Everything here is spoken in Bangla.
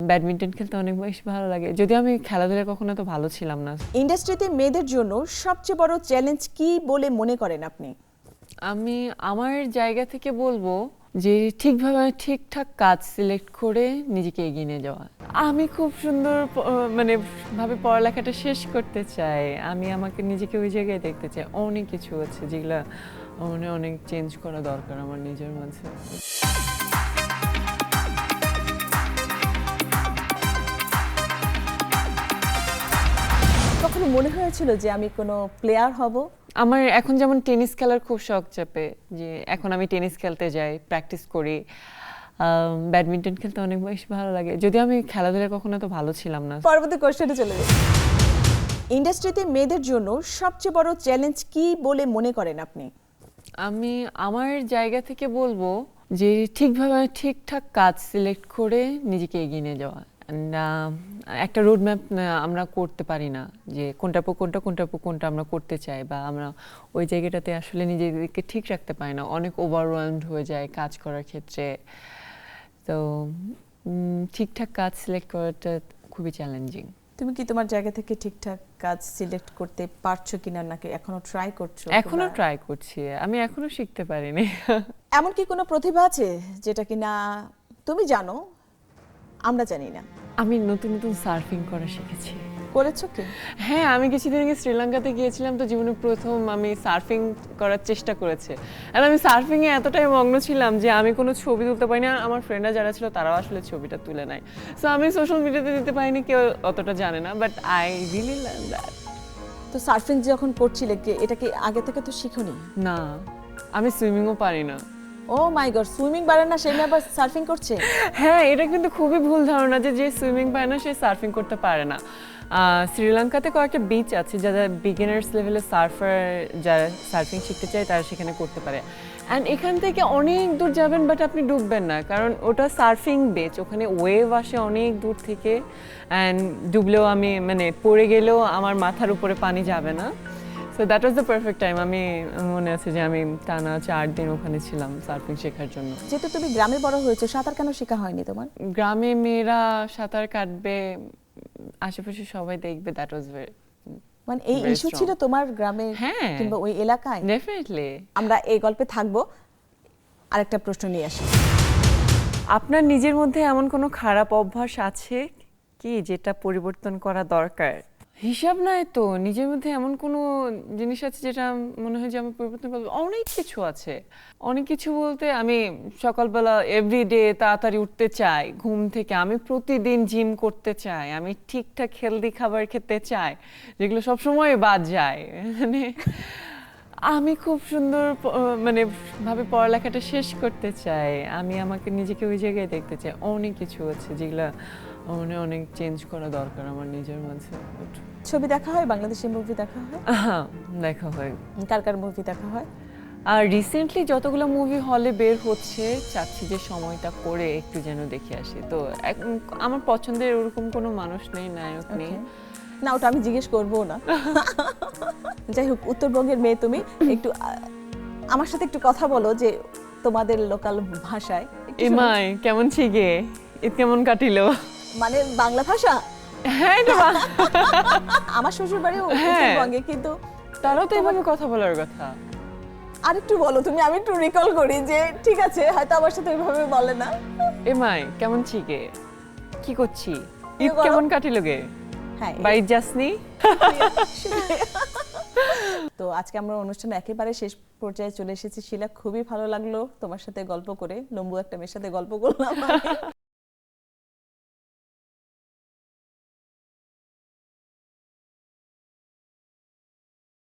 ব্যাডমিন্টন খেলতে অনেক বেশি ভালো লাগে, যদিও আমি খেলাধুলায় কখনো তো ভালো ছিলাম না। ইন্ডাস্ট্রিতে মেয়েদের জন্য সবচেয়ে বড় চ্যালেঞ্জ কি বলে মনে করেন আপনি? আমি আমার জায়গা থেকে বলবো যে ঠিকভাবে ঠিকঠাক কাজ সিলেক্ট করে নিজেকে এগিয়ে নিয়ে যাওয়া। আমি খুব সুন্দর মানে ভাবে পড়ালেখাটা শেষ করতে চাই। আমি আমাকে নিজেকে ওই জায়গায় দেখতে চাই। অনেক কিছু আছে যেগুলো অনেক চেঞ্জ করা দরকার আমার নিজের মাঝে। কখনো মনে হয়েছিল যে আমি কোনো প্লেয়ার হব? আমার এখন যেমন টেনিস খেলার খুব শখ চাপে, যে এখন আমি টেনিস খেলতে যাই, প্র্যাকটিস করি। ব্যাডমিন্টন খেলতে অনেক বেশি ভালো লাগে, যদিও আমি খেলাধুলায় কখনো তো ভালো ছিলাম না। পরবর্তী কোশ্চেনে চলে যাই। ইন্ডাস্ট্রিতে মেয়েদের জন্য সবচেয়ে বড় চ্যালেঞ্জ কি বলে মনে করেন আপনি? আমি আমার জায়গা থেকে বলবো যে ঠিকভাবে ঠিকঠাক কাজ সিলেক্ট করে নিজেকে এগিয়ে নিয়ে যাওয়া। একটা রোড ম্যাপ আমরা করতে পারি না, যে কোনটার পর কোনটা আমরা করতে চাই, বা আমরা ওই জায়গাটাতে আসলে নিজেদেরকে ঠিক রাখতে পারি না, অনেক ওভারওয়েলমড হয়ে যায় কাজ করার ক্ষেত্রে। তো ঠিকঠাক কাজ সিলেক্ট করাটা খুবই চ্যালেঞ্জিং। তুমি কি তোমার জায়গা থেকে ঠিকঠাক কাজ সিলেক্ট করতে পারছো কিনা, নাকি এখনো ট্রাই করছো? এখনো ট্রাই করছি, আমি এখনো শিখতে পারিনি। এমন কি কোনো প্রতিভা আছে যেটা কিনা তুমি জানো আমরা জানি না? আমি নতুন নতুন সার্ফিং করা শিখেছি। করেছো কি? হ্যাঁ, আমি কিছুদিন আগে শ্রীলঙ্কাতে গিয়েছিলাম, তো জীবনে প্রথম আমি সার্ফিং করার চেষ্টা করেছি। আর আমি সার্ফিং এ এতটাই মগ্ন ছিলাম যে আমি কোনো ছবি তুলতে পারিনি, আর আমার ফ্রেন্ডরা যারা ছিল তারাও আসলে ছবিটা তুলে নাই। সো আমি সোশ্যাল মিডিয়াতে দিতে পারিনি, কেউ অতটা জানে না, but I really love that. তো সার্ফিং যখন করছিলে কি এটা কি আগে থেকে তো শিখোনি? না, আমি সুইমিংও পারি না। ও মাই গড, সুইমিং পারে না সে আবার সার্ফিং করছে? হ্যাঁ, এটা কিন্তু খুবই ভুল ধারণা যে যে সুইমিং পারে না সে সার্ফিং করতে পারে না। শ্রীলঙ্কাতে কয়েকটা বিচ আছে যারা বিগিনার্স লেভেলের সার্ফার, যারা সার্ফিং শিখতে চায় তারা সেখানে করতে পারে। অ্যান্ড এখান থেকে অনেক দূর যাবেন, বাট আপনি ডুববেন না, কারণ ওটা সার্ফিং বিচ, ওখানে ওয়েভ আসে অনেক দূর থেকে। অ্যান্ড ডুবলেও আমি মানে পড়ে গেলেও আমার মাথার উপরে পানি যাবে না। So that was the perfect time. আমি মনে আছে যে আমি টানা 4 দিন ওখানে ছিলাম সার্ফিং শেখার জন্য। যেহেতু তুমি গ্রামে বড় হয়েছো, সাঁতার কেন শেখা হয়নি তোমার? গ্রামে মেয়েরা সাঁতার কাটবে, আশেপাশে সবাই দেখবে, দ্যাট ওয়াজ ভেরি, মানে এই very ইস্যু strong. ছিল তোমার গ্রামে হ্যাঁ, কিংবা ওই এলাকায়? ডেফিনেটলি। আমরা এই গল্পে থাকবো। আরেকটা প্রশ্ন নিয়ে আসি। আপনার নিজের মধ্যে এমন কোনো খারাপ অভ্যাস আছে কি যেটা পরিবর্তন করা দরকার? হিসাব নাই তো, নিজের মধ্যে এমন কোনো জিনিস আছে যেটা মনে হয় যে আমি পরিবর্তন করবো? অনেক কিছু আছে। অনেক কিছু বলতে, আমি সকালবেলা এভরিডে তাড়াতাড়ি উঠতে চাই ঘুম থেকে, আমি প্রতিদিন জিম করতে চাই, আমি ঠিকঠাক হেলদি খাবার খেতে চাই যেগুলো সবসময় বাদ যায়। মানে আমি খুব সুন্দর মানে ভাবে পড়ালেখাটা শেষ করতে চাই। আমি আমাকে নিজেকে ওই জায়গায় দেখতে চাই। অনেক কিছু আছে যেগুলো অনেক চেঞ্জ করা দরকার আমার নিজের মাঝে। ছবি দেখা হয়, বাংলাদেশি মুভি দেখা হয়? দেখা হয়। কার কার মুভি দেখা হয়? আর রিসেন্টলি যতগুলো মুভি হলে বের হচ্ছে, চাচ্ছি যে সময়টা করে একটু যেন দেখে আসি। তো আমার পছন্দের ওরকম কোনো মানুষ নেই, নায়ক নেই। না, ওটা আমি জিজ্ঞেস করবো না। যাই হোক, উত্তরবঙ্গের মেয়ে তুমি, একটু আমার সাথে একটু কথা বলো যে তোমাদের লোকাল ভাষায়। এমাই কেমন ছিগে, ঈদ কেমন কাটিলো? মানে বাংলা ভাষা? হ্যাঁ, এটা আমার শ্বশুর বাড়ি উত্তরবঙ্গে, কিন্তু তারাও তো এভাবে কথা বলার কথা। আরেকটু বলো তুমি, আমি একটু রিকল করি যে ঠিক আছে হয়তো আমার সাথে ওইভাবে বলে না। এমাই কেমন ছিগে, কি করছি, কি ঈদ করো? কেমন কাটিলো গে, হ্যাঁ, বাড়ি যাসনি? তো আজকে আমরা অনুষ্ঠান একেবারে শেষ পর্যায়ে চলে এসেছি। শিলা, খুবই ভালো লাগলো তোমার সাথে গল্প করে। লম্বু একটা মেয়ের সাথে গল্প করলাম।